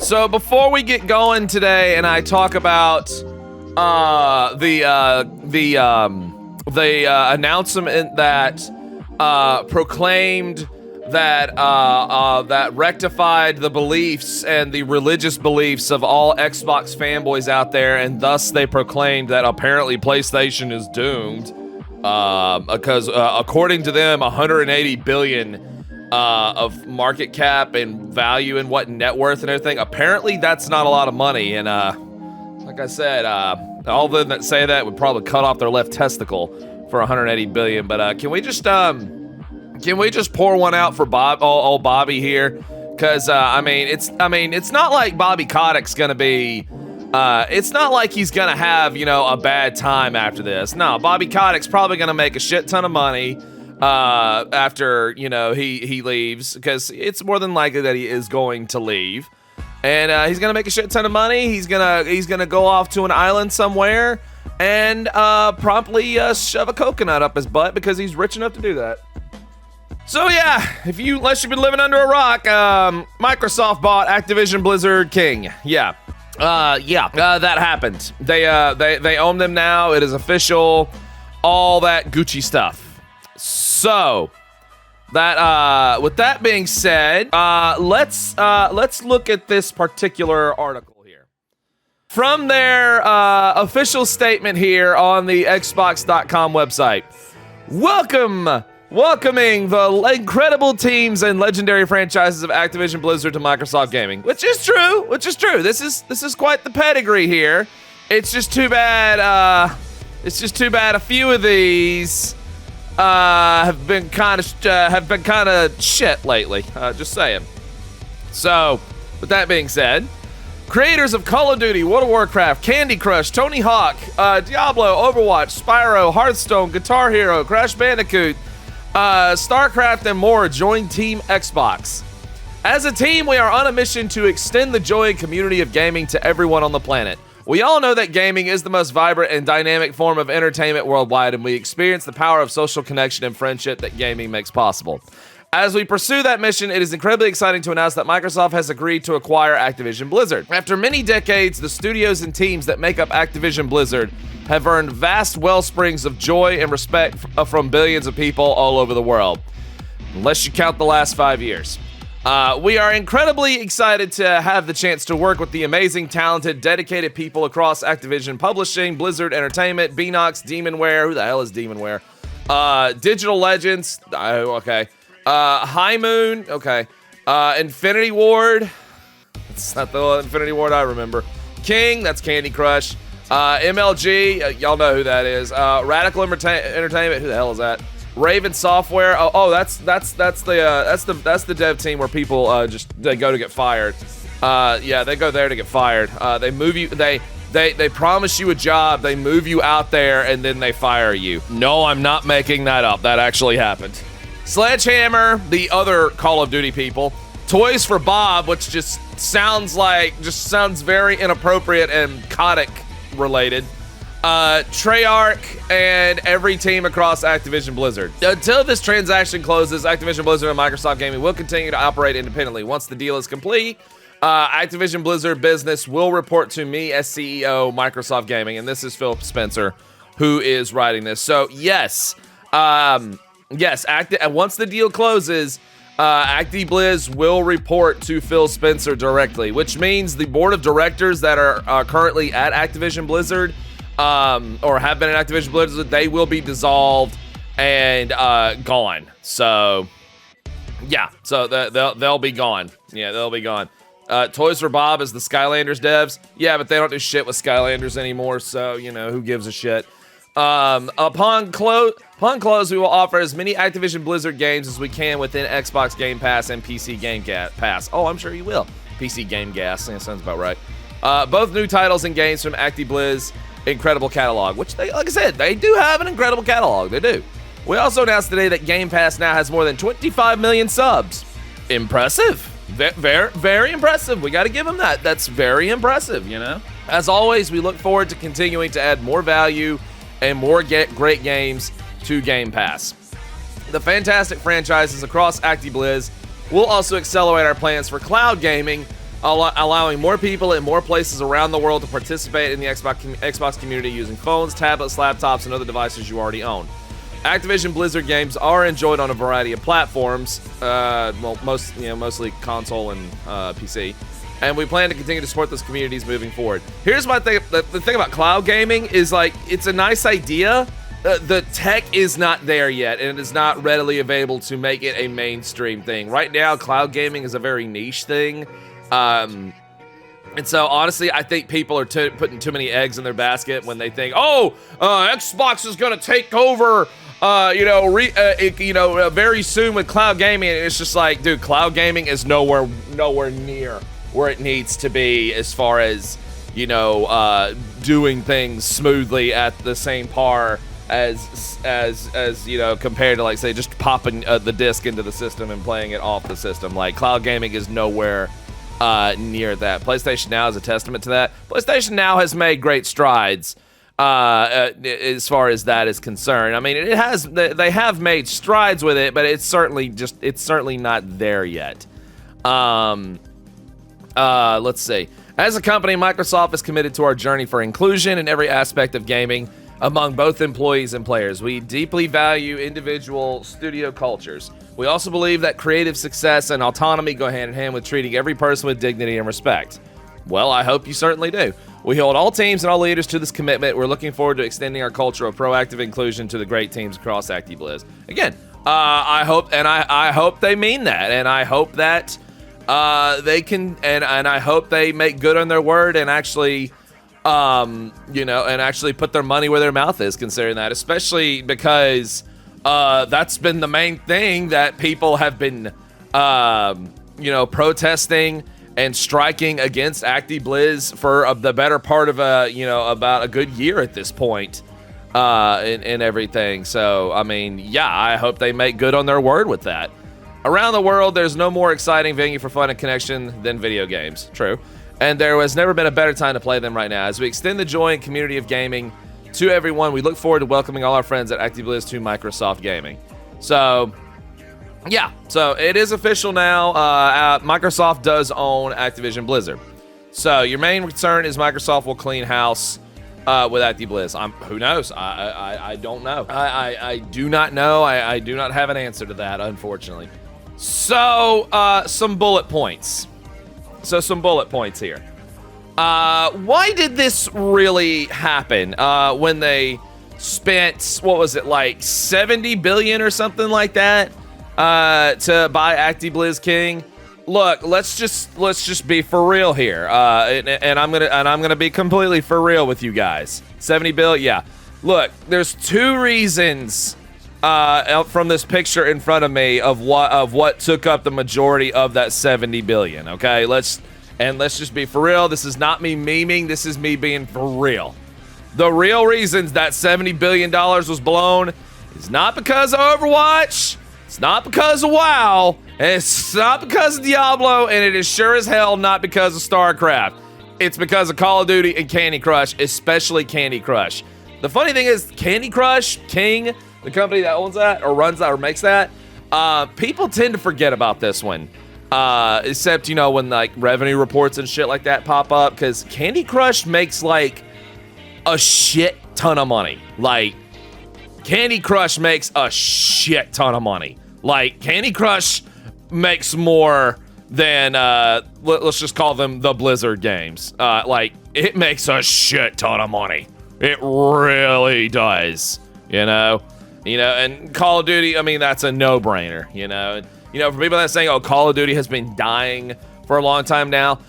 So before we get going today, and I talk about the announcement that proclaimed that that rectified the beliefs and the religious beliefs of all Xbox fanboys out there, and thus they proclaimed that apparently PlayStation is doomed because according to them, 180 billion of market cap and value and what net worth and everything. Apparently, that's not a lot of money, and like I said, all of them that say that would probably cut off their left testicle for 180 billion. But can we just pour one out for old Bobby here? Because I mean, it's not like Bobby Kotick's gonna be. It's not like he's gonna have a bad time after this. No, Bobby Kotick's probably gonna make a shit ton of money after he leaves, because it's more than likely that he is going to leave, and he's gonna make a shit ton of money. He's gonna go off to an island somewhere and promptly shove a coconut up his butt because he's rich enough to do that. So yeah, unless you've been living under a rock, Microsoft bought Activision-Blizzard King. That happened. They own them now. It is official. All that Gucci stuff. So that with that being said, let's look at this particular article here from their official statement here on the Xbox.com website. Welcoming the incredible teams and legendary franchises of Activision-Blizzard to Microsoft Gaming, which is true. This is quite the pedigree here. It's just too bad. A few of these have been kind of shit lately. Just saying. So, with that being said, creators of Call of Duty, World of Warcraft, Candy Crush, Tony Hawk, Diablo, Overwatch, Spyro, Hearthstone, Guitar Hero, Crash Bandicoot, StarCraft, and more join Team Xbox. As a team, we are on a mission to extend the joy and community of gaming to everyone on the planet. We all know that gaming is the most vibrant and dynamic form of entertainment worldwide, and we experience the power of social connection and friendship that gaming makes possible. As we pursue that mission, it is incredibly exciting to announce that Microsoft has agreed to acquire Activision-Blizzard. After many decades, the studios and teams that make up Activision-Blizzard have earned vast wellsprings of joy and respect from billions of people all over the world, unless you count the last 5 years. We are incredibly excited to have the chance to work with the amazing, talented, dedicated people across Activision Publishing, Blizzard Entertainment, Beanox, Demonware. Who the hell is Demonware? Digital Legends. Okay. High Moon. Okay. Infinity Ward. That's not the Infinity Ward I remember. King. That's Candy Crush. MLG. Y'all know who that is. Radical Entertainment. Who the hell is that? Raven Software. That's the dev team where people they go to get fired. They go there to get fired. They move you. They promise you a job. They move you out there and then they fire you. No, I'm not making that up. That actually happened. Sledgehammer, the other Call of Duty people. Toys for Bob, which just sounds very inappropriate and Kotick related. Treyarch, and every team across Activision-Blizzard. Until this transaction closes, Activision-Blizzard and Microsoft Gaming will continue to operate independently. Once the deal is complete, Activision-Blizzard business will report to me as CEO, Microsoft Gaming, and this is Phil Spencer, who is writing this. So, yes, once the deal closes, Acti-Blizz will report to Phil Spencer directly, which means the board of directors that are currently at Activision-Blizzard or have been at Activision-Blizzard, they will be dissolved and gone. So, yeah. So they'll be gone. Yeah, they'll be gone. Toys for Bob is the Skylanders devs. Yeah, but they don't do shit with Skylanders anymore, so, who gives a shit? Upon close, we will offer as many Activision-Blizzard games as we can within Xbox Game Pass and PC Game Pass. Oh, I'm sure you will. PC Game Gas. Yeah, sounds about right. Both new titles and games from Acti-Blizz incredible catalog, which like I said, they do have an incredible catalog. They do. We also announced today that Game Pass now has more than 25 million subs. Impressive. Very, very impressive. We got to give them that. That's very impressive, As always, we look forward to continuing to add more value and more great games to Game Pass. The fantastic franchises across Acti-Blizz will also accelerate our plans for cloud gaming allowing more people in more places around the world to participate in the Xbox community using phones, tablets, laptops, and other devices you already own. Activision-Blizzard games are enjoyed on a variety of platforms, mostly console and PC, and we plan to continue to support those communities moving forward. Here's my thing: the thing about cloud gaming is, like, it's a nice idea. The tech is not there yet, and it is not readily available to make it a mainstream thing. Right now, cloud gaming is a very niche thing, and so honestly, I think people are putting too many eggs in their basket when they think, Xbox is gonna take over. Very soon with cloud gaming. And it's just like, dude, cloud gaming is nowhere near where it needs to be as far as, doing things smoothly at the same par as compared to, like, say, just popping the disc into the system and playing it off the system. Like, cloud gaming is nowhere near that. PlayStation Now is a testament to that. PlayStation Now has made great strides as far as that is concerned. I mean, they have made strides with it, but it's certainly not there yet. Let's see. As a company, Microsoft is committed to our journey for inclusion in every aspect of gaming among both employees and players. We deeply value individual studio cultures. We also believe that creative success and autonomy go hand in hand with treating every person with dignity and respect. Well, I hope you certainly do. We hold all teams and all leaders to this commitment. We're looking forward to extending our culture of proactive inclusion to the great teams across Acti-Blizz. Again, I hope they mean that, and I hope that they can, and I hope they make good on their word and actually, and actually put their money where their mouth is, considering that, especially because that's been the main thing that people have been, protesting and striking against Acti-Blizz for the better part of about a good year at this point, and everything. So, I mean, yeah, I hope they make good on their word with that. Around the world, there's no more exciting venue for fun and connection than video games. True. And there has never been a better time to play them right now. As we extend the joy and community of gaming to everyone, we look forward to welcoming all our friends at Acti-Blizz to Microsoft Gaming. So, yeah, so it is official now. Microsoft does own Activision-Blizzard. So your main concern is Microsoft will clean house with Acti-Blizz. Who knows? I don't know. I do not know. I do not have an answer to that, unfortunately. So some bullet points. Some bullet points here. Why did this really happen when they spent, what was it, like $70 billion or something like that? To buy Acti-Blizz King. Look, let's just be for real here. And I'm gonna be completely for real with you guys. 70 billion, yeah. Look, there's two reasons from this picture in front of me of what took up the majority of that 70 billion. Okay, let's just be for real. This is not me memeing. This is me being for real. The real reasons that $70 billion was blown is not because of Overwatch. It's not because of WoW, and it's not because of Diablo, and it is sure as hell not because of StarCraft. It's because of Call of Duty and Candy Crush, especially Candy Crush. The funny thing is, Candy Crush, King, the company that owns that, or runs that, or makes that, people tend to forget about this one. Except, when, like, revenue reports and shit like that pop up, because Candy Crush makes, like, a shit ton of money. Like, Candy Crush makes a shit ton of money. Like, Candy Crush makes more than, let's just call them the Blizzard games. Like, it makes a shit ton of money. It really does, and Call of Duty, I mean, that's a no-brainer, for people that are saying, Call of Duty has been dying for a long time now,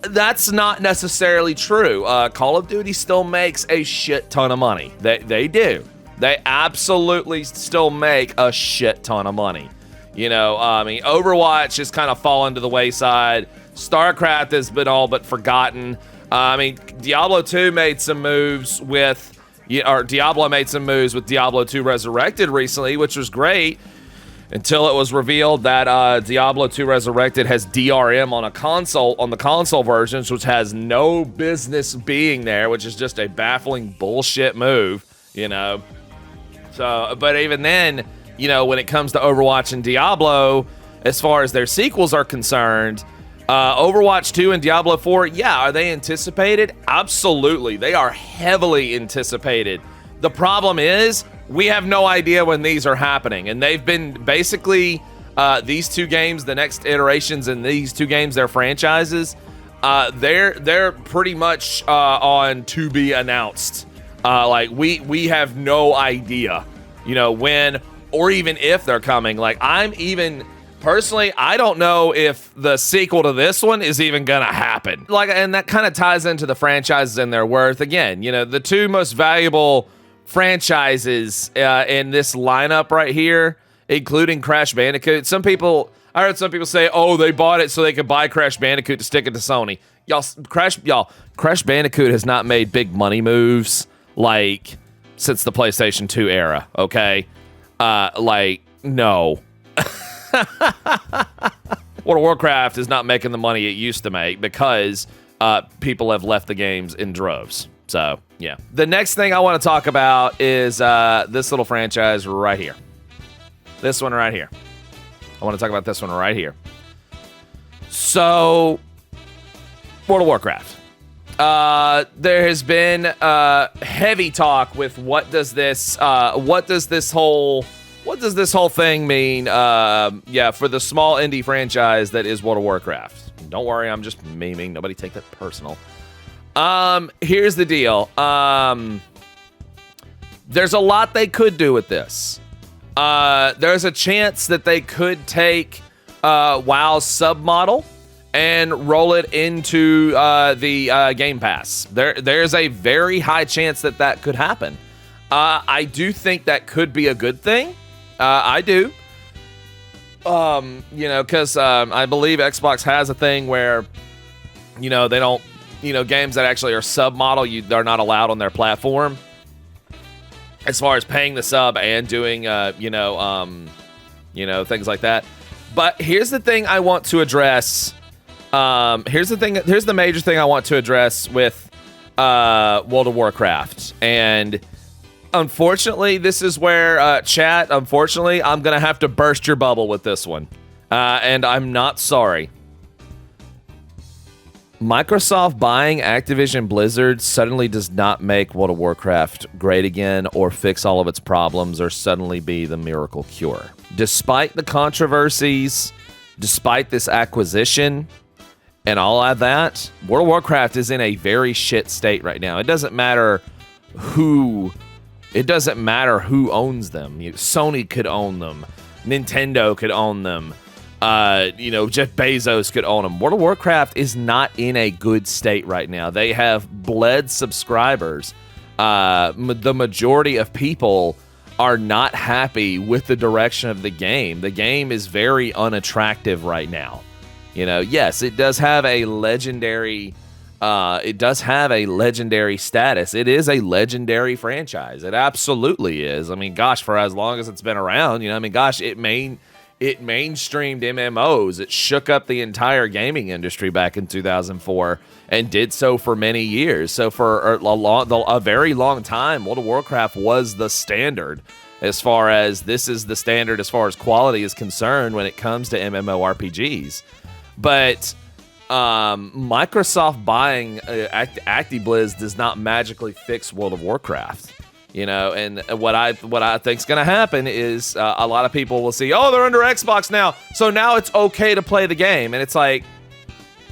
that's not necessarily true. Call of Duty still makes a shit ton of money. They do. They absolutely still make a shit ton of money. Overwatch has kind of fallen to the wayside. StarCraft has been all but forgotten. Diablo 2 made some moves with, Diablo made some moves with Diablo 2 Resurrected recently, which was great, until it was revealed that Diablo 2 Resurrected has DRM on the console versions, which has no business being there, which is just a baffling bullshit move, So, but even then, when it comes to Overwatch and Diablo, as far as their sequels are concerned, Overwatch 2 and Diablo 4, yeah, are they anticipated? Absolutely. They are heavily anticipated. The problem is, we have no idea when these are happening, and they've been basically these two games, the next iterations in these two games, their franchises, they're pretty much on to be announced. Like we have no idea, when or even if they're coming. Like personally, I don't know if the sequel to this one is even gonna happen. And that kind of ties into the franchises and their worth. Again, the two most valuable franchises in this lineup right here, including Crash Bandicoot. I heard some people say, oh, they bought it so they could buy Crash Bandicoot to stick it to Sony. Crash Bandicoot has not made big money moves since the PlayStation 2 era, okay? No. World of Warcraft is not making the money it used to make because people have left the games in droves. So, yeah. The next thing I want to talk about is this little franchise right here. This one right here. I want to talk about this one right here. So, World of Warcraft. There has been heavy talk with what does this whole thing mean? For the small indie franchise that is World of Warcraft. Don't worry, I'm just memeing. Nobody take that personal. Here's the deal. There's a lot they could do with this. There's a chance that they could take WoW's submodel and roll it into the Game Pass. There's a very high chance that could happen. I do think that could be a good thing. I do. Because I believe Xbox has a thing where, they don't, games that actually are submodel, they're not allowed on their platform. As far as paying the sub and doing, things like that. But here's the thing I want to address. Here's the major thing I want to address with World of Warcraft. And unfortunately, this is where, chat, I'm going to have to burst your bubble with this one. And I'm not sorry. Microsoft buying Activision-Blizzard suddenly does not make World of Warcraft great again or fix all of its problems or suddenly be the miracle cure. Despite the controversies, despite this acquisition and all of that, World of Warcraft is in a very shit state right now. It doesn't matter who owns them. Sony could own them. Nintendo could own them. Jeff Bezos could own them. World of Warcraft is not in a good state right now. They have bled subscribers. The majority of people are not happy with the direction of the game. The game is very unattractive right now. Yes, it does have a legendary status. It is a legendary franchise. It absolutely is. I mean, gosh, for as long as it's been around, it mainstreamed MMOs. It shook up the entire gaming industry back in 2004 and did so for many years. So for a very long time, World of Warcraft was the standard as far as quality is concerned when it comes to MMORPGs. But Microsoft buying Acti-Blizz does not magically fix World of Warcraft. And what I think's going to happen is a lot of people will see, oh, they're under Xbox now, so now it's okay to play the game. And it's like,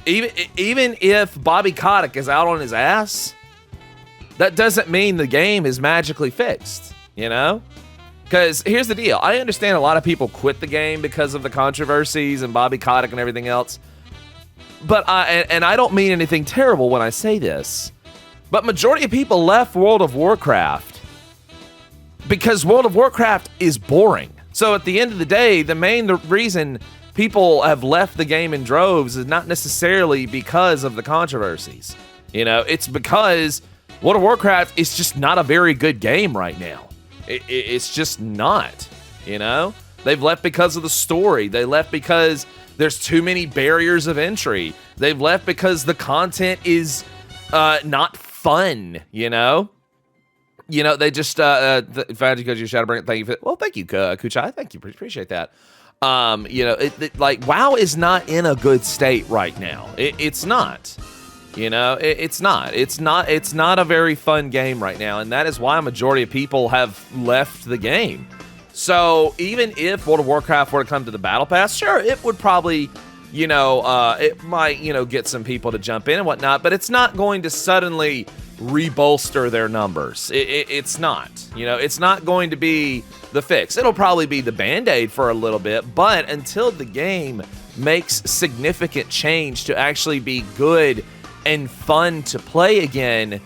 even if Bobby Kotick is out on his ass, that doesn't mean the game is magically fixed, Because here's the deal. I understand a lot of people quit the game because of the controversies and Bobby Kotick and everything else. But I don't mean anything terrible when I say this, but majority of people left World of Warcraft because World of Warcraft is boring. So at the end of the day, the reason people have left the game in droves is not necessarily because of the controversies. It's because World of Warcraft is just not a very good game right now. It's just not, They've left because of the story. They left because there's too many barriers of entry. They've left because the content is not fun, They just found you because you shout bring it. Thank you. Thank you, Kuchai. Thank you. Appreciate that. Like WoW is not in a good state right now. It's not. It's not. It's not a very fun game right now, and that is why a majority of people have left the game. So even if World of Warcraft were to come to the Battle Pass, sure, it would probably, it might, get some people to jump in and whatnot, but it's not going to suddenly rebolster their numbers. It's not. It's not going to be the fix. It'll probably be the Band-Aid for a little bit, but until the game makes significant change to actually be good and fun to play again,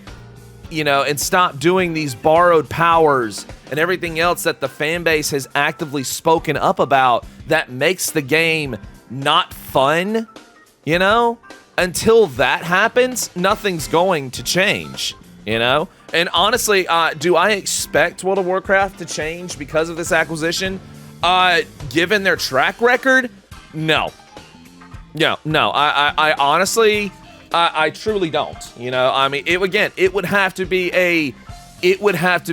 and stop doing these borrowed powers and everything else that the fan base has actively spoken up about that makes the game not fun, until that happens, nothing's going to change, And honestly, do I expect World of Warcraft to change because of this acquisition? Given their track record, no. No. I honestly, I truly don't. It would have to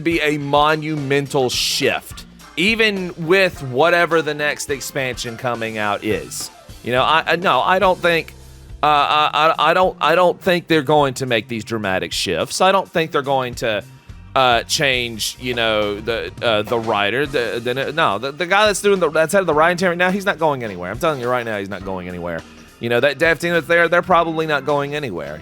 be a monumental shift, even with whatever the next expansion coming out is. I don't think. I don't think they're going to make these dramatic shifts. I don't think they're going to change, the writer. The guy that's head of the writing team right now, he's not going anywhere. I'm telling you right now, he's not going anywhere. That dev team that's there, they're probably not going anywhere,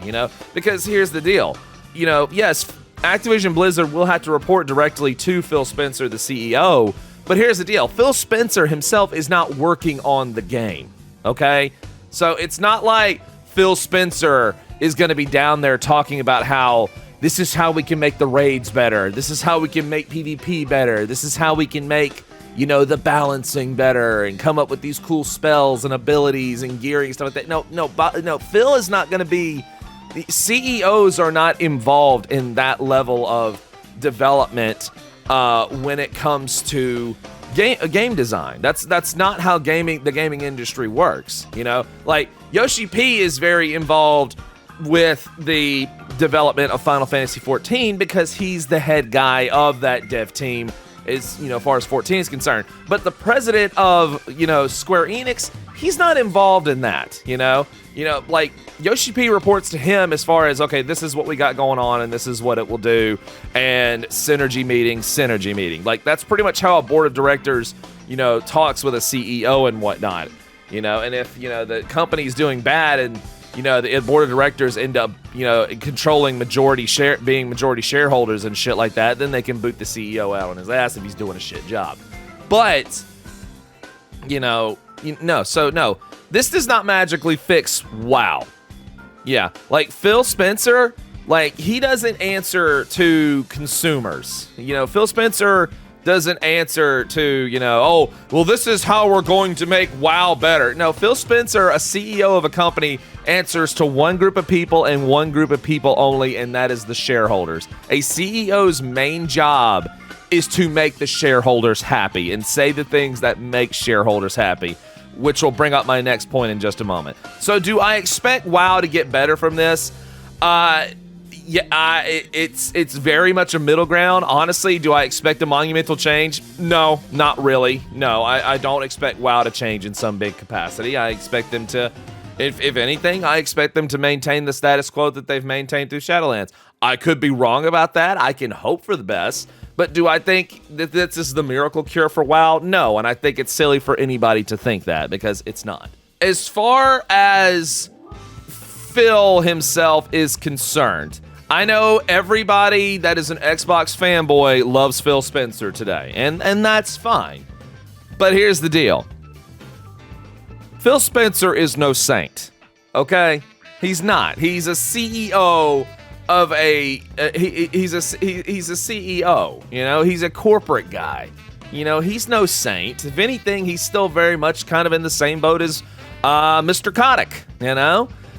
because here's the deal. Yes, Activision-Blizzard will have to report directly to Phil Spencer, the CEO, but here's the deal. Phil Spencer himself is not working on the game, okay? So it's not like Phil Spencer is going to be down there talking about how this is how we can make the raids better. This is how we can make PvP better. This is how we can make, the balancing better and come up with these cool spells and abilities and gearing and stuff like that. No, Phil is not going to be... The CEOs are not involved in that level of development when it comes to game design. That's not how the gaming industry works. Like Yoshi P is very involved with the development of Final Fantasy XIV because he's the head guy of that dev team, as far as 14 is concerned. But the president of Square Enix, he's not involved in that. Like Yoshi P reports to him as far as, okay, this is what we got going on and this is what it will do, and synergy meeting. Like that's pretty much how a board of directors talks with a CEO and whatnot. And if the company's doing bad and the board of directors end up controlling majority shareholders and shit like that, then they can boot the CEO out on his ass if he's doing a shit job. But no, this does not magically fix WoW. Yeah, like Phil Spencer, like he doesn't answer to consumers. Phil Spencer doesn't answer to, this is how we're going to make WoW better. No, Phil Spencer, a CEO of a company, answers to one group of people and one group of people only, and that is the shareholders. A CEO's main job is to make the shareholders happy and say the things that make shareholders happy, which will bring up my next point in just a moment. So do I expect WoW to get better from this? It's very much a middle ground. Honestly, do I expect a monumental change? No, not really. No, I don't expect WoW to change in some big capacity. I expect them to, if anything, I expect them to maintain the status quo that they've maintained through Shadowlands. I could be wrong about that. I can hope for the best. But do I think that this is the miracle cure for WoW? No, and I think it's silly for anybody to think that, because it's not. As far as Phil himself is concerned, I know everybody that is an Xbox fanboy loves Phil Spencer today, and that's fine. But here's the deal. Phil Spencer is no saint, okay? He's not. He's a CEO of he's a CEO, he's a corporate guy. He's no saint. If anything, he's still very much kind of in the same boat as Mr. Kotick,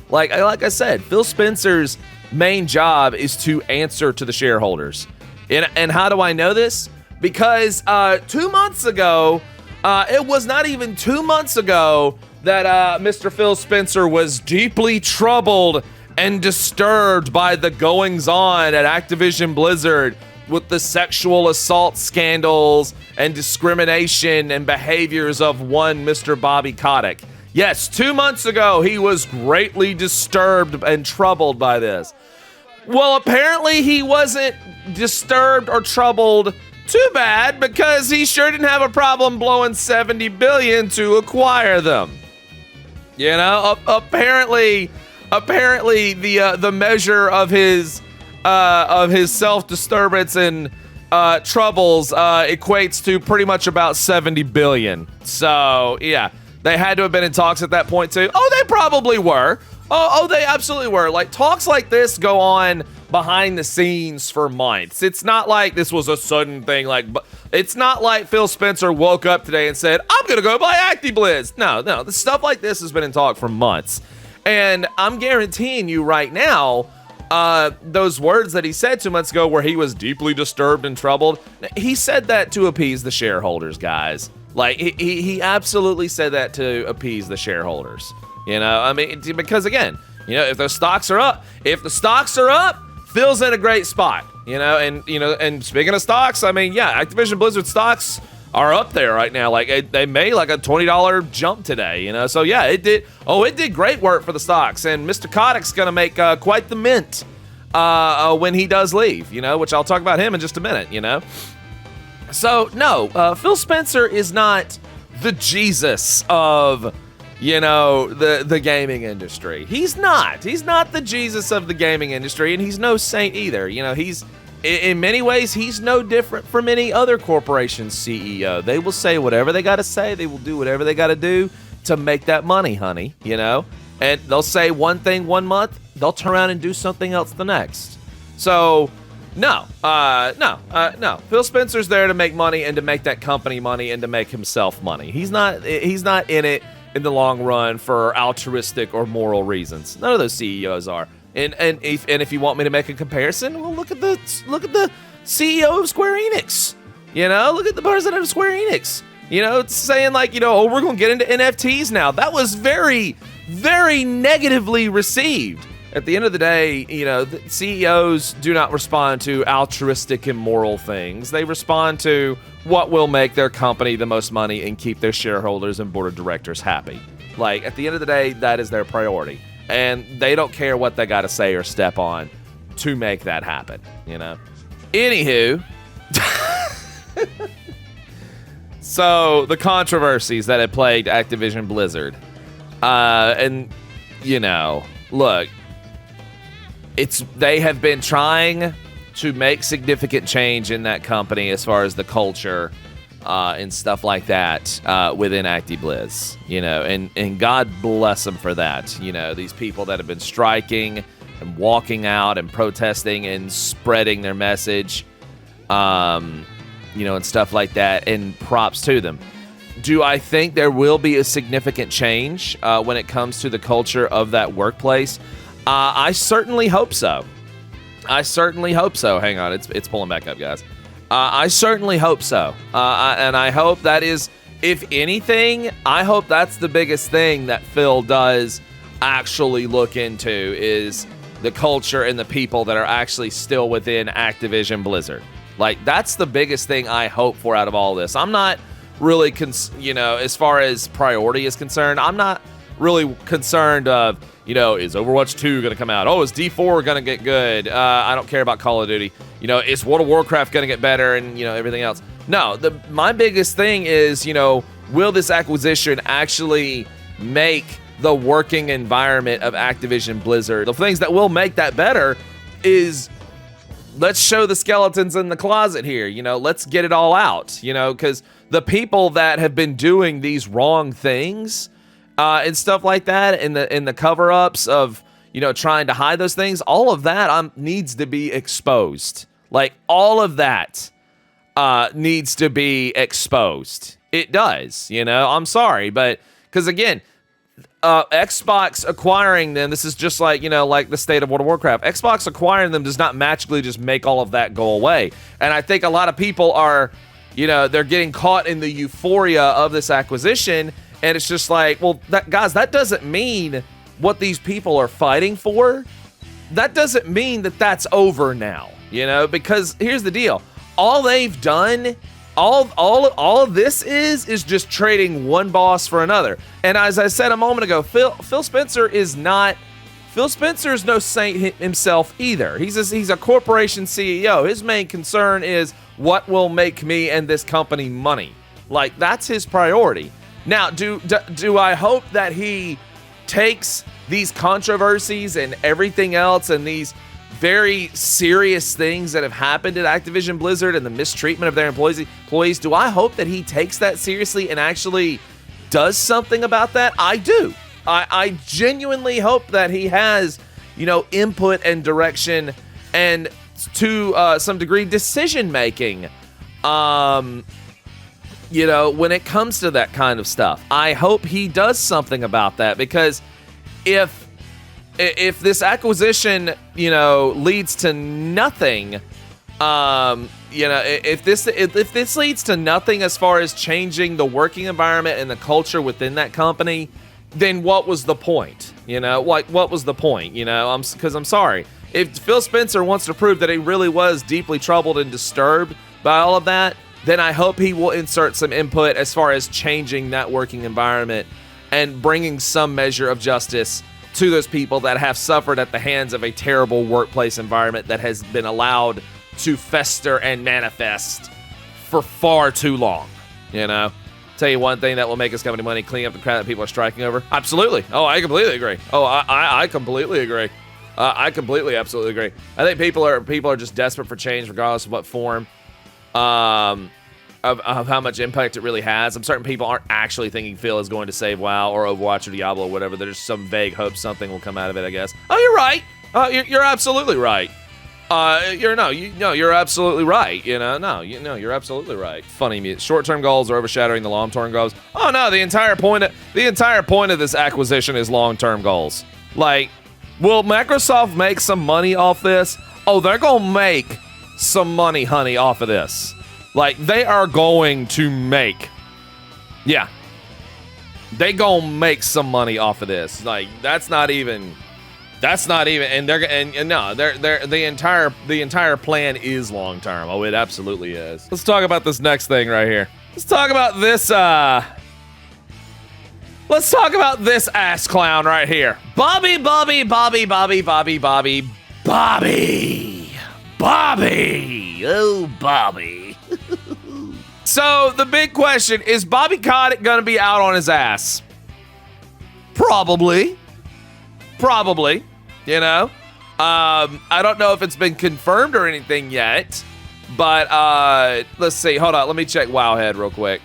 Like I said, Phil Spencer's main job is to answer to the shareholders. And how do I know this? Because 2 months ago, it was not even 2 months ago that Mr. Phil Spencer was deeply troubled and disturbed by the goings-on at Activision-Blizzard with the sexual assault scandals and discrimination and behaviors of one Mr. Bobby Kotick. Yes, 2 months ago, he was greatly disturbed and troubled by this. Well, apparently he wasn't disturbed or troubled too bad, because he sure didn't have a problem blowing $70 billion to acquire them. You know, apparently the measure of his self-disturbance and troubles equates to pretty much about $70 billion. So yeah, they had to have been in talks at that point too. Oh, they probably were. Oh, they absolutely were. Like, talks like this go on behind the scenes for months. It's not like this was a sudden thing. Like, it's not like Phil Spencer woke up today and said, I'm going to go buy Acti-Blizz. No, the stuff like this has been in talk for months. And I'm guaranteeing you right now, those words that he said 2 months ago where he was deeply disturbed and troubled, he said that to appease the shareholders, guys. Like, he absolutely said that to appease the shareholders. You know, I mean, because again, you know, if the stocks are up, Phil's in a great spot, you know, and speaking of stocks, I mean, yeah, Activision-Blizzard stocks are up there right now. Like, they made like a $20 jump today, you know, so yeah, it did great work for the stocks, and Mr. Kotick's gonna make quite the mint when he does leave, you know, which I'll talk about him in just a minute, you know. So no, Phil Spencer is not the Jesus of, you know, the gaming industry. He's not the Jesus of the gaming industry, and he's no saint either. You know, he's, in many ways, he's no different from any other corporation's CEO. They will say whatever they got to say. They will do whatever they got to do to make that money, honey, you know? And they'll say one thing 1 month, they'll turn around and do something else the next. So, no. Phil Spencer's there to make money and to make that company money and to make himself money. He's not in it in the long run for altruistic or moral reasons. None of those CEOs are. And if you want me to make a comparison, well, look at the CEO of Square Enix. You know, look at the president of Square Enix. You know, it's saying like, you know, oh, we're going to get into NFTs now. That was very, very negatively received. At the end of the day, you know, the CEOs do not respond to altruistic and moral things. They respond to what will make their company the most money and keep their shareholders and board of directors happy. Like, at the end of the day, that is their priority. And they don't care what they got to say or step on to make that happen, you know? Anywho, so the controversies that had plagued Activision-Blizzard. And, you know, look, they have been trying to make significant change in that company as far as the culture and stuff like that within Acti-Blizz, you know, and God bless them for that. You know, these people that have been striking and walking out and protesting and spreading their message, you know, and stuff like that, and props to them. Do I think there will be a significant change when it comes to the culture of that workplace? I certainly hope so. Hang on, it's pulling back up, guys. I certainly hope so. And I hope that is, if anything, I hope that's the biggest thing that Phil does actually look into, is the culture and the people that are actually still within Activision-Blizzard. Like, that's the biggest thing I hope for out of all this. I'm not really, you know, as far as priority is concerned, I'm not really concerned of, you know, is Overwatch 2 going to come out? Oh, is D4 going to get good? I don't care about Call of Duty. You know, is World of Warcraft going to get better, and, you know, everything else? No, my biggest thing is, you know, will this acquisition actually make the working environment of Activision-Blizzard? The things that will make that better is, let's show the skeletons in the closet here. You know, let's get it all out, you know, because the people that have been doing these wrong things and stuff like that, in the cover-ups of, you know, trying to hide those things, all of that needs to be exposed. Like, all of that needs to be exposed. It does, you know? I'm sorry, but, because again, Xbox acquiring them, this is just like, you know, like the state of World of Warcraft. Xbox acquiring them does not magically just make all of that go away. And I think a lot of people are, you know, they're getting caught in the euphoria of this acquisition. And it's just like, well, guys, that doesn't mean what these people are fighting for that doesn't mean that that's over now, you know, because here's the deal. All they've done, all of this is just trading one boss for another. And as I said a moment ago, Phil Spencer is no saint himself either. He's a corporation CEO. His main concern is what will make me and this company money. Like, that's his priority. Now, do I hope that he takes these controversies and everything else and these very serious things that have happened at Activision-Blizzard and the mistreatment of their employees, do I hope that he takes that seriously and actually does something about that? I do. I genuinely hope that he has, you know, input and direction and to some degree decision-making, you know, when it comes to that kind of stuff. I hope he does something about that, because if this acquisition, you know, leads to nothing, you know, if this leads to nothing as far as changing the working environment and the culture within that company, then what was the point? You know, like, what was the point? You know, because I'm sorry. If Phil Spencer wants to prove that he really was deeply troubled and disturbed by all of that, then I hope he will insert some input as far as changing that working environment and bringing some measure of justice to those people that have suffered at the hands of a terrible workplace environment that has been allowed to fester and manifest for far too long. You know, tell you one thing that will make us company money: clean up the crap that people are striking over. Absolutely. Oh, I completely agree. Oh, I completely agree. I completely, absolutely agree. I think people are just desperate for change, regardless of what form, of how much impact it really has. I'm certain people aren't actually thinking Phil is going to save WoW or Overwatch or Diablo or whatever. There's some vague hope something will come out of it, I guess. Oh, you're right. You're absolutely right. You're absolutely right. You know, you're absolutely right. Funny, short-term goals are overshadowing the long-term goals. Oh no, the entire point of this acquisition is long-term goals. Like, will Microsoft make some money off this? Oh, they're gonna make some money, honey, off of this. Like, they are going to make, yeah, they gonna make some money off of this. Like, that's not even, and the entire plan is long term. Oh, it absolutely is. Let's talk about this next thing right here. Let's talk about this, let's talk about this ass clown right here. Bobby. Oh, Bobby. So the big question is, Bobby Kotick gonna be out on his ass? Probably, you know. I don't know if it's been confirmed or anything yet, but let's see. Hold on, let me check Wowhead real quick.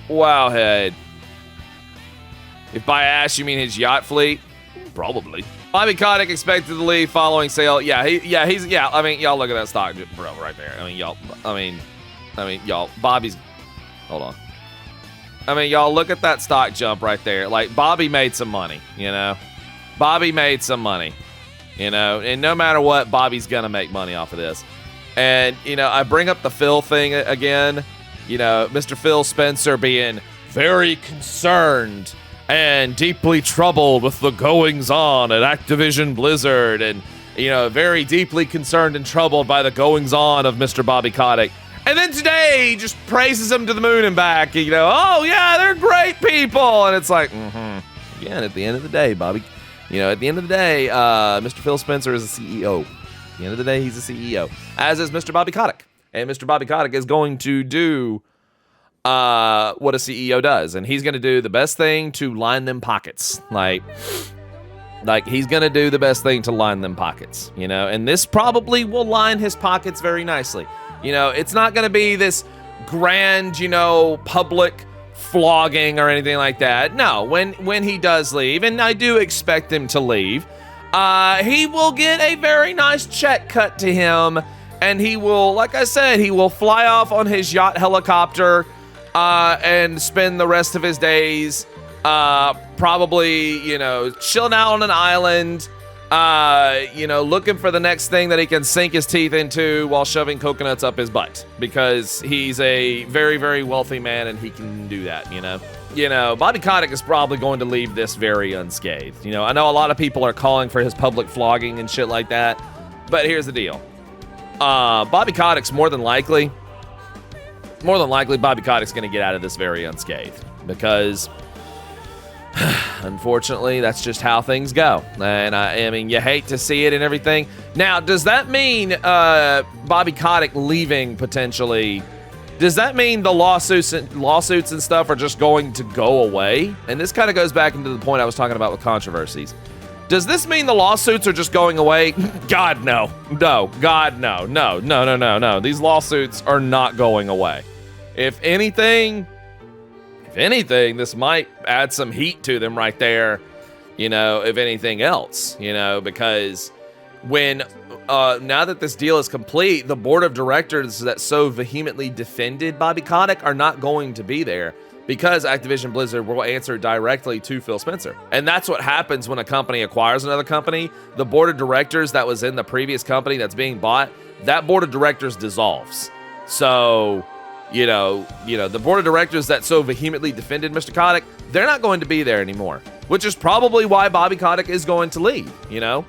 Wowhead. If by ass you mean his yacht fleet, probably. Bobby Kotick expected to leave following sale. Yeah. I mean, y'all look at that stock, bro, right there. I mean, y'all. Bobby's. Hold on. I mean, y'all look at that stock jump right there. Like, Bobby made some money, you know. Bobby made some money, you know. And no matter what, Bobby's gonna make money off of this. And you know, I bring up the Phil thing again. You know, Mr. Phil Spencer being very concerned and deeply troubled with the goings-on at Activision-Blizzard, and, you know, very deeply concerned and troubled by the goings-on of Mr. Bobby Kotick. And then today, he just praises him to the moon and back, you know, oh, yeah, they're great people, and it's like, Again, at the end of the day, Bobby, you know, at the end of the day, Mr. Phil Spencer is a CEO. At the end of the day, he's a CEO, as is Mr. Bobby Kotick. And Mr. Bobby Kotick is going to do what a CEO does, and he's gonna do the best thing to line them pockets. Like he's gonna do the best thing to line them pockets, you know, and this probably will line his pockets very nicely. You know, it's not gonna be this grand, you know, public flogging or anything like that. No, when he does leave, and I do expect him to leave, he will get a very nice check cut to him, and he will, like I said, he will fly off on his yacht helicopter and spend the rest of his days probably, you know, chilling out on an island, you know, looking for the next thing that he can sink his teeth into while shoving coconuts up his butt, because he's a very, very wealthy man and he can do that, you know. you know, Bobby Kotick is probably going to leave this very unscathed. You know, I know a lot of people are calling for his public flogging and shit like that, but here's the deal. Bobby Kotick's more than likely Bobby Kotick's going to get out of this very unscathed, because unfortunately, that's just how things go. And I mean, you hate to see it and everything. Now, does that mean Bobby Kotick leaving potentially? Does that mean the lawsuits and stuff are just going to go away? And this kind of goes back into the point I was talking about with controversies. Does this mean the lawsuits are just going away? God, no. No. God, no. No, no, no, no, no. These lawsuits are not going away. If anything, this might add some heat to them right there, you know, if anything else, you know, because when, now that this deal is complete, the board of directors that so vehemently defended Bobby Kotick are not going to be there, because Activision-Blizzard will answer directly to Phil Spencer. And that's what happens when a company acquires another company. The board of directors that was in the previous company that's being bought, that board of directors dissolves. So, you know, the board of directors that so vehemently defended Mr. Kotick, they're not going to be there anymore, which is probably why Bobby Kotick is going to leave, you know?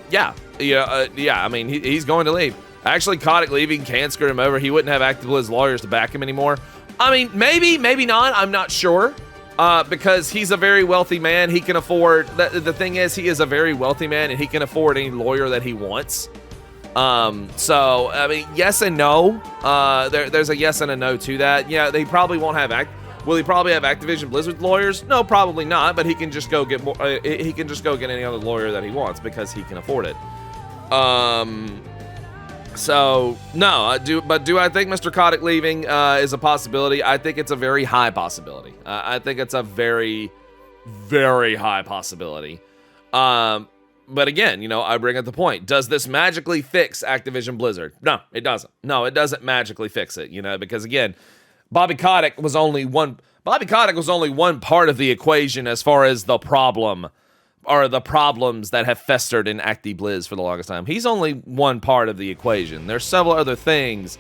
Yeah, I mean, he's going to leave. Actually, Kotick leaving can screw him over. He wouldn't have Acti-Blizz lawyers to back him anymore. I mean, maybe not. I'm not sure, because he's a very wealthy man. He can afford, the thing is, he is a very wealthy man, and he can afford any lawyer that he wants. So, I mean, yes and no. There's a yes and a no to that. Yeah, they probably won't have will he probably have Activision-Blizzard lawyers? No, probably not, but he can just go get more, he can just go get any other lawyer that he wants because he can afford it. So, no, do I think Mr. Kotick leaving is a possibility? I think it's a very high possibility. I think it's a very, very high possibility. But again, you know, I bring up the point. Does this magically fix Activision-Blizzard? No, it doesn't. No, it doesn't magically fix it, you know, because again, Bobby Kotick was only one part of the equation as far as the problem or the problems that have festered in Acti-Blizz for the longest time. He's only one part of the equation. There's several other things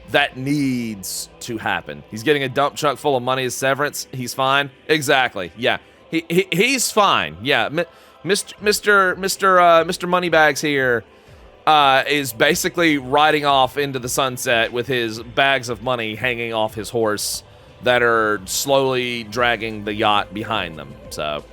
that needs to happen. He's getting a dump truck full of money as severance. He's fine. Exactly. Yeah. He's fine. Yeah. Mr. Moneybags here is basically riding off into the sunset with his bags of money hanging off his horse that are slowly dragging the yacht behind them. So,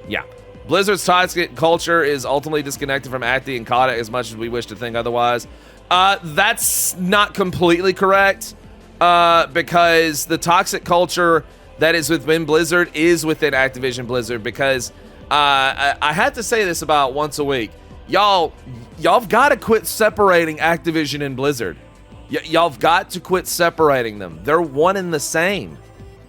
yeah. Blizzard's toxic culture is ultimately disconnected from Acti and Kotick as much as we wish to think otherwise. That's not completely correct, because the toxic culture that is within Blizzard is within Activision-Blizzard, because I had to say this about once a week. Y'all've got to quit separating Activision and Blizzard. Y'all've got to quit separating them. They're one and the same.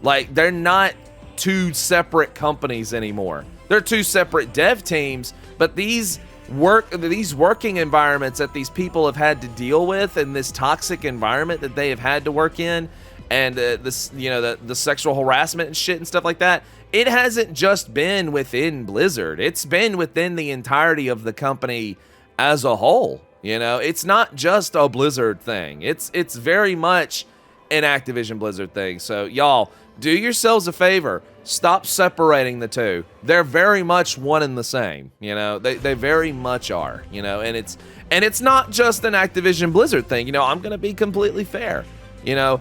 Like, they're not two separate companies anymore. They're two separate dev teams, but these working environments that these people have had to deal with, and this toxic environment that they have had to work in, and this, you know, the sexual harassment and shit and stuff like that, it hasn't just been within Blizzard. It's been within the entirety of the company as a whole. You know, it's not just a Blizzard thing. It's very much an Activision-Blizzard thing. So, y'all, do yourselves a favor. Stop separating the two. They're very much one and the same. You know, they very much are. You know, and it's not just an Activision-Blizzard thing. You know, I'm gonna be completely fair. You know,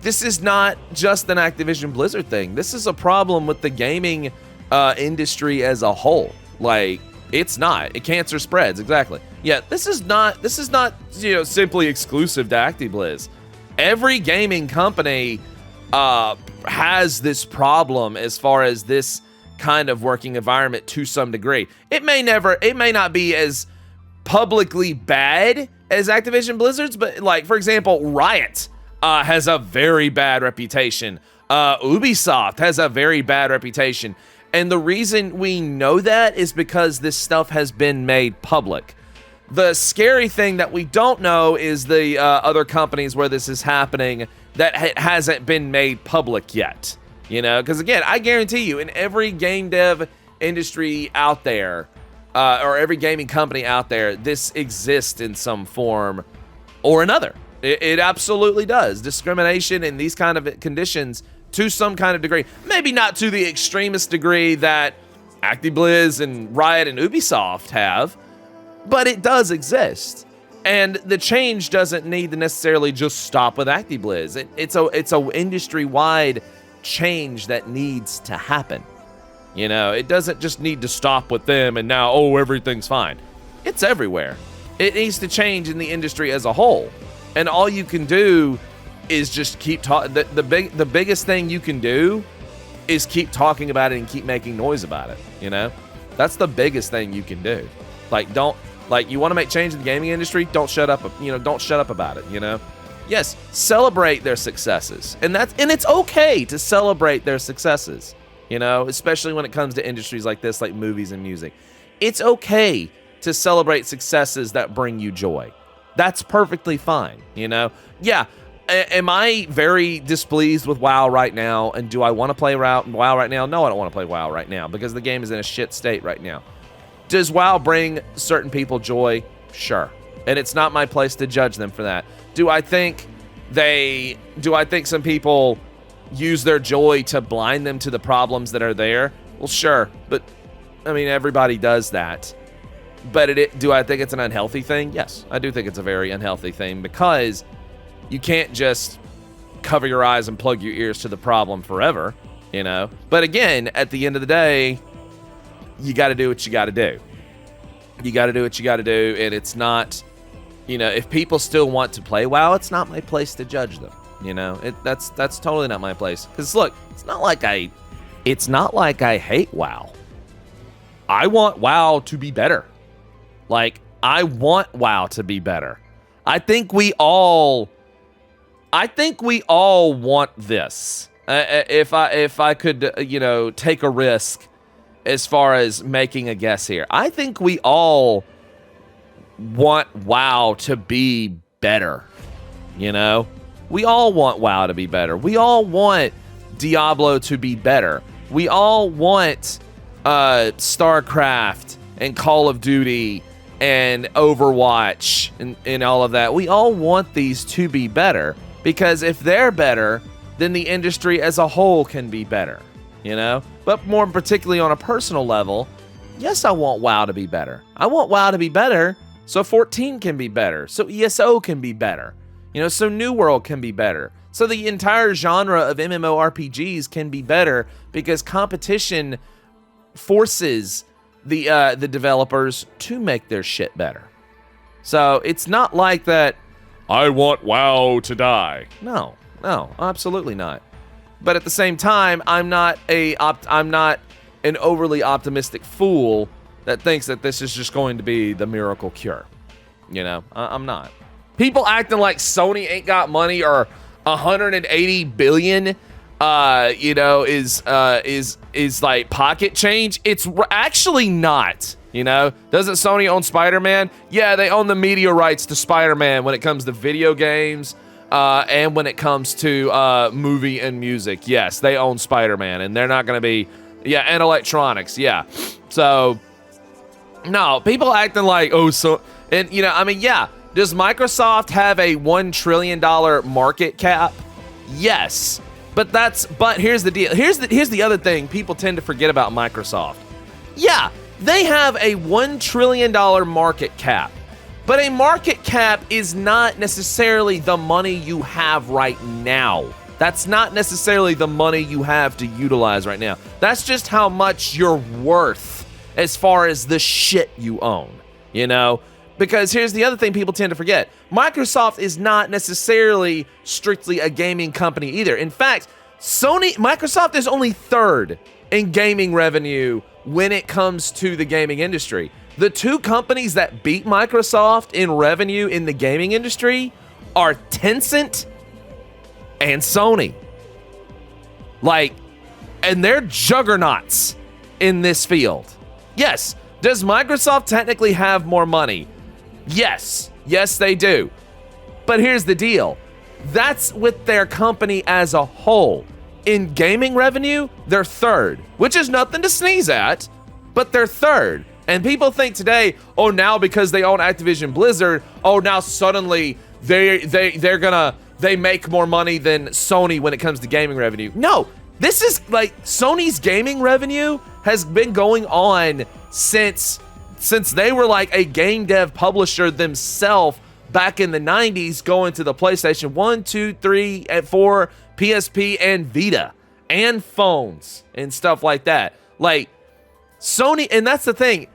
this is not just an Activision-Blizzard thing. This is a problem with the gaming industry as a whole. Like, it's not. Cancer spreads, exactly. Yeah, this is not, you know, simply exclusive to Acti-Blizz. Every gaming company has this problem as far as this kind of working environment to some degree. It may not be as publicly bad as Activision-Blizzard's, but like, for example, Riot has a very bad reputation. Ubisoft has a very bad reputation. And the reason we know that is because this stuff has been made public. The scary thing that we don't know is the other companies where this is happening that hasn't been made public yet. You know, because again, I guarantee you, in every game dev industry out there, or every gaming company out there, this exists in some form or another. It absolutely does. Discrimination in these kind of conditions to some kind of degree. Maybe not to the extremist degree that Acti-Blizz and Riot and Ubisoft have, but it does exist. And the change doesn't need to necessarily just stop with Acti-Blizz. It's a industry-wide change that needs to happen. You know, it doesn't just need to stop with them and now, oh, everything's fine. It's everywhere. It needs to change in the industry as a whole. And all you can do is just keep talking. The biggest thing you can do is keep talking about it and keep making noise about it, you know? That's the biggest thing you can do. You want to make change in the gaming industry? Don't shut up, don't shut up about it, you know? Yes, celebrate their successes. And it's okay to celebrate their successes, you know, especially when it comes to industries like this, like movies and music. It's okay to celebrate successes that bring you joy. That's perfectly fine, you know? Yeah, am I very displeased with WoW right now? And do I want to play WoW right now? No, I don't want to play WoW right now because the game is in a shit state right now. Does WoW bring certain people joy? Sure. And it's not my place to judge them for that. Do I think some people use their joy to blind them to the problems that are there? Well, sure. But, I mean, everybody does that. But do I think it's an unhealthy thing? Yes, I do think it's a very unhealthy thing because you can't just cover your eyes and plug your ears to the problem forever, you know? But again, at the end of the day, you got to do what you got to do. You got to do what you got to do, and it's not, you know, if people still want to play WoW, it's not my place to judge them, you know? That's totally not my place. Because look, it's not like I hate WoW. I want WoW to be better. Like, I want WoW to be better. I think we all want this. If I could, you know, take a risk as far as making a guess here, I think we all want WoW to be better. You know, we all want WoW to be better. We all want Diablo to be better. We all want StarCraft and Call of Duty and Overwatch and all of that. We all want these to be better because if they're better, then the industry as a whole can be better, you know? But more particularly on a personal level, yes, I want WoW to be better. I want WoW to be better so 14 can be better, so ESO can be better, you know, so New World can be better, so the entire genre of MMORPGs can be better because competition forces the developers to make their shit better. So it's not like that, I want WoW to die. No, absolutely not. But at the same time, I'm not an overly optimistic fool that thinks that this is just going to be the miracle cure. You know, I'm not. People acting like Sony ain't got money or 180 billion you know, is like pocket change. It's actually not, you know. Doesn't Sony own Spider-Man? Yeah, they own the media rights to Spider-Man when it comes to video games, and when it comes to movie and music. Yes, they own Spider-Man, and they're not going to be, and electronics, yeah. So, no, people acting like, and, you know, I mean, yeah, does Microsoft have a $1 trillion market cap? Yes. But here's the deal. Here's the other thing people tend to forget about Microsoft. Yeah, they have a $1 trillion market cap. But a market cap is not necessarily the money you have right now. That's not necessarily the money you have to utilize right now. That's just how much you're worth as far as the shit you own, you know? Because here's the other thing people tend to forget. Microsoft is not necessarily strictly a gaming company either. In fact, Microsoft is only third in gaming revenue when it comes to the gaming industry. The two companies that beat Microsoft in revenue in the gaming industry are Tencent and Sony. And they're juggernauts in this field. Yes, does Microsoft technically have more money? Yes, they do. But here's the deal. That's with their company as a whole. In gaming revenue, they're third, which is nothing to sneeze at, but they're third. And people think today, now because they own Activision-Blizzard, now suddenly they're gonna they make more money than Sony when it comes to gaming revenue. No, this is like Sony's gaming revenue has been going on since they were like a game dev publisher themselves back in the 90s, going to the PlayStation 1, 2, 3, and 4, PSP, and Vita, and phones and stuff like that. Like Sony, and that's the thing.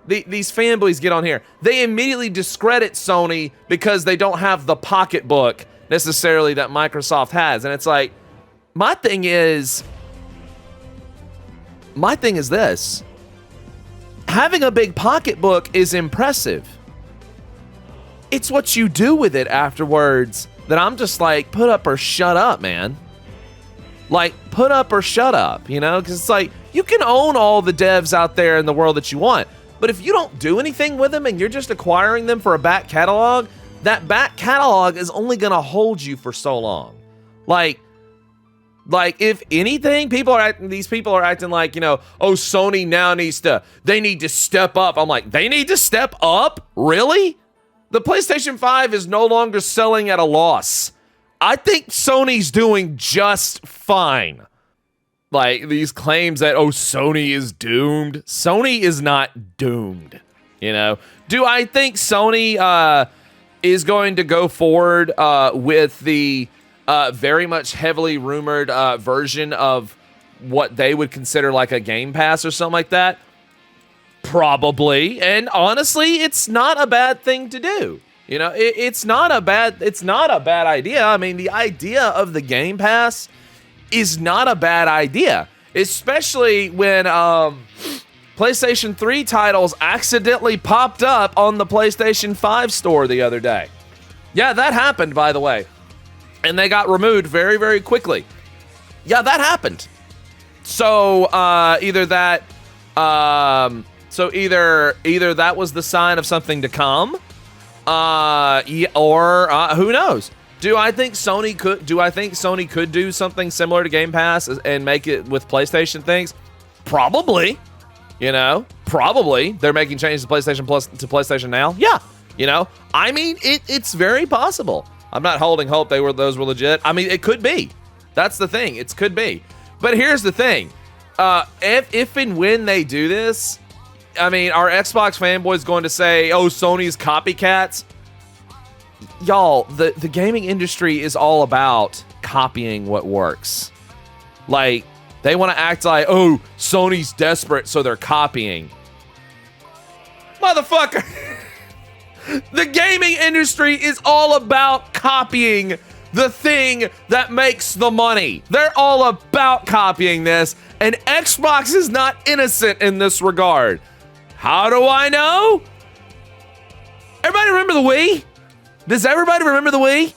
These fanboys get on here. They immediately discredit Sony because they don't have the pocketbook necessarily that Microsoft has. And it's like, my thing is this. Having a big pocketbook is impressive. It's what you do with it afterwards that I'm just like, put up or shut up, man. Like, put up or shut up, you know? Because it's like, you can own all the devs out there in the world that you want. But if you don't do anything with them and you're just acquiring them for a back catalog, that back catalog is only going to hold you for so long. Like if anything, these people are acting like, you know, oh, Sony now they need to step up. I'm like, they need to step up? Really? The PlayStation 5 is no longer selling at a loss. I think Sony's doing just fine. Like, these claims that, oh, Sony is doomed. Sony is not doomed, you know? Do I think Sony is going to go forward with the very much heavily rumored version of what they would consider like a Game Pass or something like that? Probably. And honestly, it's not a bad thing to do. You know, it's not a bad idea. I mean, the idea of the Game Pass is not a bad idea, especially when PlayStation 3 titles accidentally popped up on the PlayStation 5 store the other day. Yeah, that happened, by the way. And they got removed very, very quickly. Yeah, that happened. So either that was the sign of something to come, or who knows? Do I think Sony could do something similar to Game Pass and make it with PlayStation things? Probably. You know, probably. They're making changes to PlayStation Plus to PlayStation Now. Yeah. You know, I mean, it's very possible. I'm not holding hope those were legit. I mean, it could be. That's the thing. It could be. But here's the thing. If and when they do this, I mean, are Xbox fanboys going to say, oh, Sony's copycats? Y'all, the gaming industry is all about copying what works. Like, they want to act like, oh, Sony's desperate, so they're copying. Motherfucker! The gaming industry is all about copying the thing that makes the money. They're all about copying this, and Xbox is not innocent in this regard. How do I know? Everybody remember the Wii? Does everybody remember the Wii?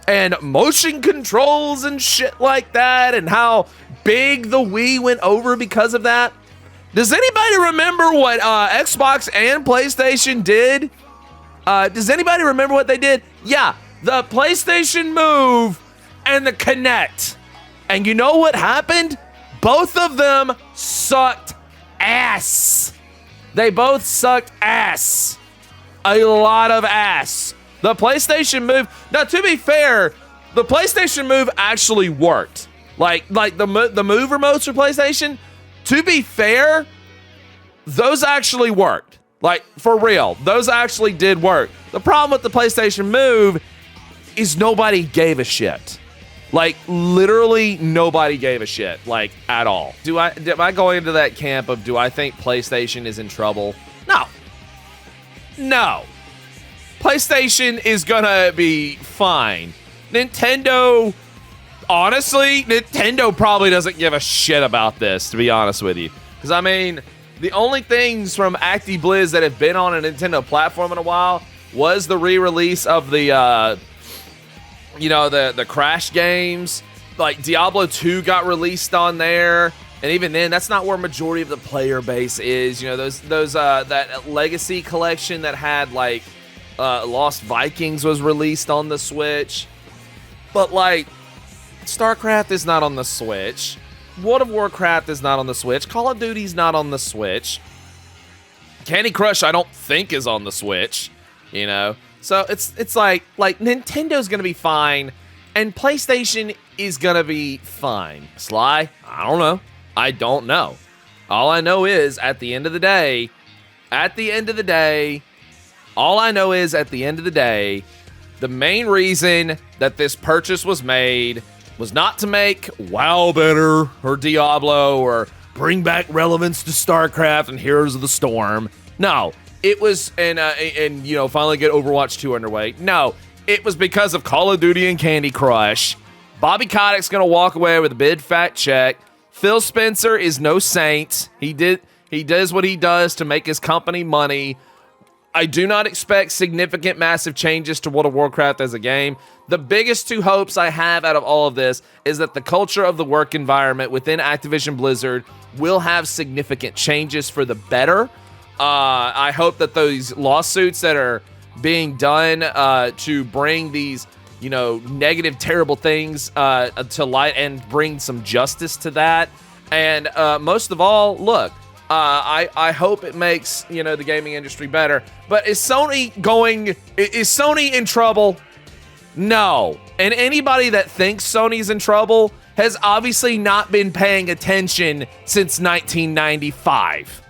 And motion controls and shit like that, and how big the Wii went over because of that? Does anybody remember what Xbox and PlayStation did? Does anybody remember what they did? Yeah, the PlayStation Move and the Kinect. And you know what happened? Both of them sucked ass. They both sucked ass. A lot of ass. The PlayStation Move, now to be fair, the PlayStation Move actually worked. Like the move remotes for PlayStation, to be fair, those actually worked. Like, for real, those actually did work. The problem with the PlayStation Move is nobody gave a shit. Like, literally nobody gave a shit, like, at all. Am I going into that camp of, do I think PlayStation is in trouble? No. PlayStation is gonna be fine. Nintendo, honestly, Nintendo probably doesn't give a shit about this, to be honest with you. Because, I mean, the only things from Acti-Blizz that have been on a Nintendo platform in a while was the re-release of the, the Crash games. Like, Diablo 2 got released on there. And even then, that's not where majority of the player base is. You know, that Legacy collection that had, like, Lost Vikings was released on the Switch. But, like, StarCraft is not on the Switch. World of Warcraft is not on the Switch. Call of Duty's not on the Switch. Candy Crush, I don't think, is on the Switch. You know? So it's like Nintendo's gonna be fine, and PlayStation is gonna be fine. Sly, I don't know. All I know is at the end of the day, the main reason that this purchase was made was not to make WoW better or Diablo or bring back relevance to StarCraft and Heroes of the Storm. No, it was and finally get Overwatch 2 underway. No, it was because of Call of Duty and Candy Crush. Bobby Kotick's gonna walk away with a big fat check. Phil Spencer is no saint. He does what he does to make his company money. I do not expect significant, massive changes to World of Warcraft as a game. The biggest two hopes I have out of all of this is that the culture of the work environment within Activision-Blizzard will have significant changes for the better. I hope that those lawsuits that are being done to bring these, negative, terrible things to light and bring some justice to that. And most of all, look, I hope it makes, the gaming industry better. But is Sony in trouble? No. And anybody that thinks Sony's in trouble has obviously not been paying attention since 1995.